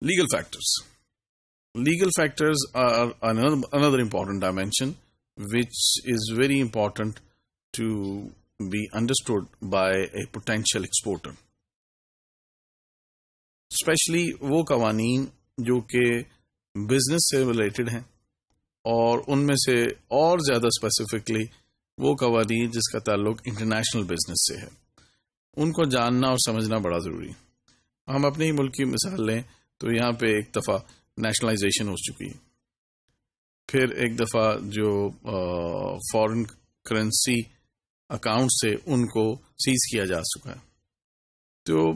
Legal factors. Legal factors are another important dimension which is very important to be understood by a potential exporter. Especially وہ قوانین جو کہ business سے related ہیں اور ان میں سے اور زیادہ اسپیسیفکلی وہ قوانین جس کا تعلق انٹرنیشنل بزنس سے ہے، ان کو جاننا اور سمجھنا بڑا ضروری ہے۔ ہم اپنے ہی ملک کی مثال لیں تو یہاں پہ ایک دفعہ نیشنلائزیشن ہو چکی ہے، پھر ایک دفعہ جو فارن کرنسی اکاؤنٹ سے ان کو سیز کیا جا چکا ہے۔ تو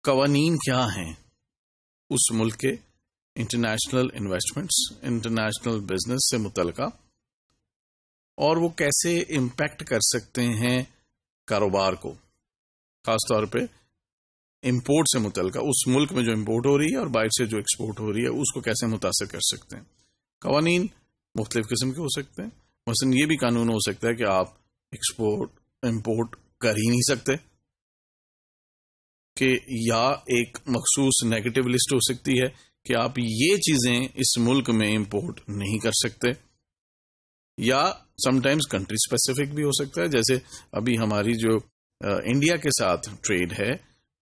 قوانین کیا ہیں اس ملک کے انٹرنیشنل انویسٹمنٹس، انٹرنیشنل بزنس سے متعلقہ، اور وہ کیسے امپیکٹ کر سکتے ہیں کاروبار کو، خاص طور پہ امپورٹ سے متعلقہ، اس ملک میں جو امپورٹ ہو رہی ہے اور باہر سے جو ایکسپورٹ ہو رہی ہے اس کو کیسے متاثر کر سکتے ہیں۔ قوانین مختلف قسم کے ہو سکتے ہیں، مثلا یہ بھی قانون ہو سکتا ہے کہ آپ ایکسپورٹ امپورٹ کر ہی نہیں سکتے، کہ یا ایک مخصوص نیگیٹو لسٹ ہو سکتی ہے کہ آپ یہ چیزیں اس ملک میں امپورٹ نہیں کر سکتے، یا سم ٹائمز کنٹری اسپیسیفک بھی ہو سکتا ہے، جیسے ابھی ہماری جو انڈیا کے ساتھ ٹریڈ ہے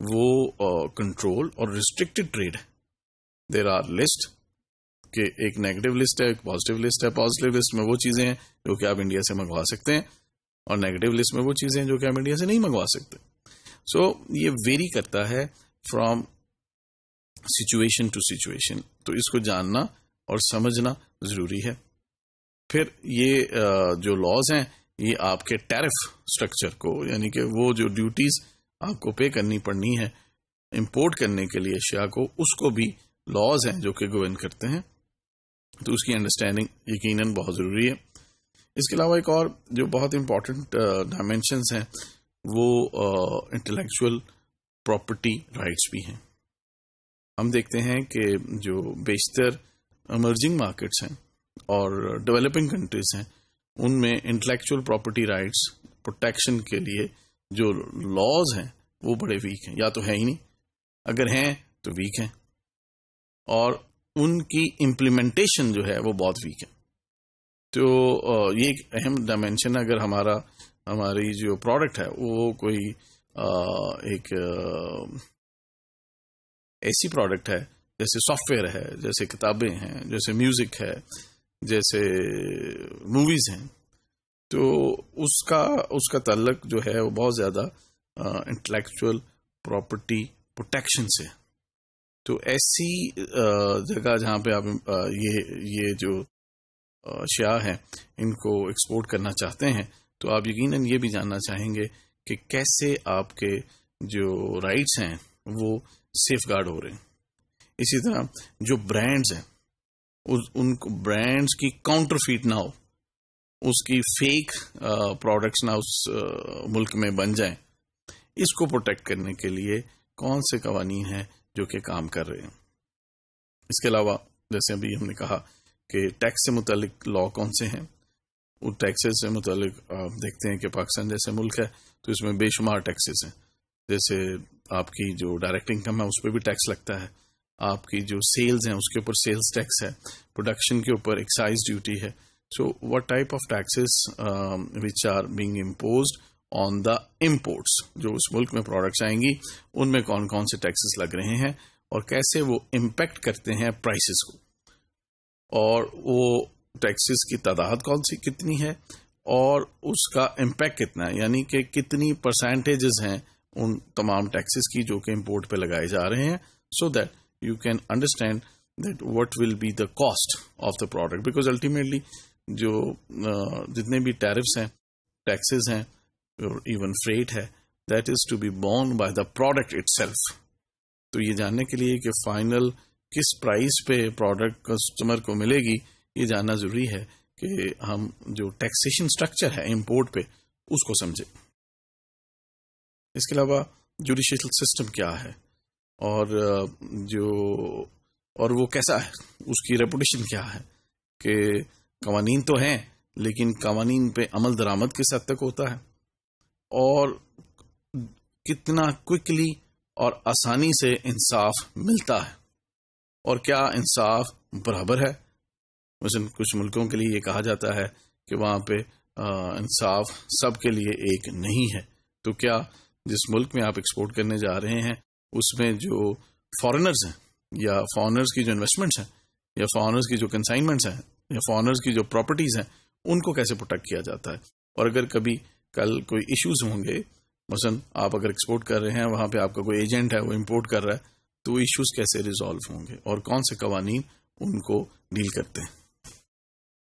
وہ کنٹرول اور ریسٹرکٹڈ ٹریڈ ہے۔ دیر آر لسٹ کہ ایک نیگیٹو لسٹ ہے، ایک پازیٹیو لسٹ ہے۔ پازیٹیو لسٹ میں وہ چیزیں ہیں جو کہ آپ انڈیا سے منگوا سکتے ہیں، اور نیگیٹو لسٹ میں وہ چیزیں ہیں جو کہ آپ انڈیا سے نہیں منگوا سکتے۔ سو یہ ویری کرتا ہے فرام سچویشن ٹو سچویشن، تو اس کو جاننا اور سمجھنا ضروری ہے۔ پھر یہ جو لاز ہیں یہ آپ کے ٹیرف سٹرکچر کو، یعنی کہ وہ جو ڈیوٹیز آپ کو پے کرنی پڑنی ہے امپورٹ کرنے کے لیے اشیاء کو، اس کو بھی لاز ہیں جو کہ گورن کرتے ہیں، تو اس کی انڈرسٹینڈنگ یقیناً بہت ضروری ہے۔ اس کے علاوہ ایک اور جو بہت امپورٹنٹ ڈائمینشنز ہیں وہ انٹلیکچوئل پراپرٹی رائٹس بھی ہیں۔ ہم دیکھتے ہیں کہ جو بیشتر ایمرجنگ مارکیٹس ہیں اور ڈیولپنگ کنٹریز ہیں ان میں انٹلیکچوئل پراپرٹی رائٹس پروٹیکشن کے لیے جو لاز ہیں وہ بڑے ویک ہیں، یا تو ہے ہی نہیں، اگر ہیں تو ویک ہیں، اور ان کی امپلیمنٹیشن جو ہے وہ بہت ویک ہے۔ تو یہ ایک اہم ڈائمینشن، اگر ہماری جو پروڈکٹ ہے وہ کوئی ایک ایسی پروڈکٹ ہے جیسے سافٹ ویئر ہے، جیسے کتابیں ہیں، جیسے میوزک ہے، جیسے موویز ہیں، تو اس کا تعلق جو ہے وہ بہت زیادہ انٹلیکچوئل پراپرٹی پروٹیکشن سے۔ تو ایسی جگہ جہاں پہ آپ یہ جو اشیاء ہیں ان کو ایکسپورٹ کرنا چاہتے ہیں، تو آپ یقیناً یہ بھی جاننا چاہیں گے کہ کیسے آپ کے جو رائٹس ہیں وہ سیف گارڈ ہو رہے ہیں۔ اسی طرح جو برانڈز ہیں ان کو برانڈز کی کاؤنٹر فیٹ نہ ہو، اس کی فیک پروڈکٹس نہ اس ملک میں بن جائیں، اس کو پروٹیکٹ کرنے کے لیے کون سے قوانین ہیں جو کہ کام کر رہے ہیں۔ اس کے علاوہ جیسے ابھی ہم نے کہا کہ ٹیکس سے متعلق لا کون سے ہیں، ان ٹیکسز سے متعلق آپ دیکھتے ہیں کہ پاکستان جیسے ملک ہے تو اس میں بے شمار ٹیکسز ہیں، جیسے آپ کی جو ڈائریکٹ انکم ہے اس پہ بھی ٹیکس لگتا ہے، آپ کی جو سیلز ہیں اس کے اوپر سیلز ٹیکس ہے، پروڈکشن کے اوپر ایکسائز ڈیوٹی ہے۔ سو what type of taxes which are being imposed on the imports، جو اس ملک میں پروڈکٹس آئیں گی ان میں کون کون سے ٹیکسز لگ رہے ہیں اور کیسے وہ امپیکٹ کرتے ہیں پرائسز کو، اور وہ ٹیکسز کی تعداد کون سی کتنی ہے اور اس کا امپیکٹ کتنا ہے، یعنی کہ کتنی پرسینٹیجز ہیں ان تمام ٹیکسز کی جو کہ امپورٹ پہ لگائے جا رہے ہیں، so that you can understand that what will be the cost of the product، because ultimately جو جتنے بھی ٹیرفس ہیں، ٹیکسز ہیں، ایون فریٹ ہے، that is to be borne by the product itself۔ تو یہ جاننے کے لیے کہ فائنل کس پرائز پہ پروڈکٹ کسٹمر کو ملے گی، یہ جاننا ضروری ہے کہ ہم جو ٹیکسیشن سٹرکچر ہے امپورٹ پہ اس کو سمجھیں۔ اس کے علاوہ جوڈیشل سسٹم کیا ہے اور وہ کیسا ہے، اس کی ریپوٹیشن کیا ہے، کہ قوانین تو ہیں لیکن قوانین پہ عمل درآمد کس حد تک ہوتا ہے، اور کتنا کوئکلی اور آسانی سے انصاف ملتا ہے، اور کیا انصاف برابر ہے؟ مثلا کچھ ملکوں کے لیے یہ کہا جاتا ہے کہ وہاں پہ انصاف سب کے لیے ایک نہیں ہے. تو کیا جس ملک میں آپ ایکسپورٹ کرنے جا رہے ہیں اس میں جو فارنرز ہیں یا فارنرز کی جو انویسٹمنٹس ہیں یا فارنرز کی جو کنسائنمنٹس ہیں یا فارنرز کی جو پراپرٹیز ہیں ان کو کیسے پروٹیکٹ کیا جاتا ہے؟ اور اگر کبھی کل کوئی ایشوز ہوں گے، مثلا آپ اگر ایکسپورٹ کر رہے ہیں، وہاں پہ آپ کا کوئی ایجنٹ ہے وہ امپورٹ کر رہا ہے، تو ایشوز کیسے ریزالو ہوں گے اور کون سے قوانین ان کو ڈیل کرتے ہیں؟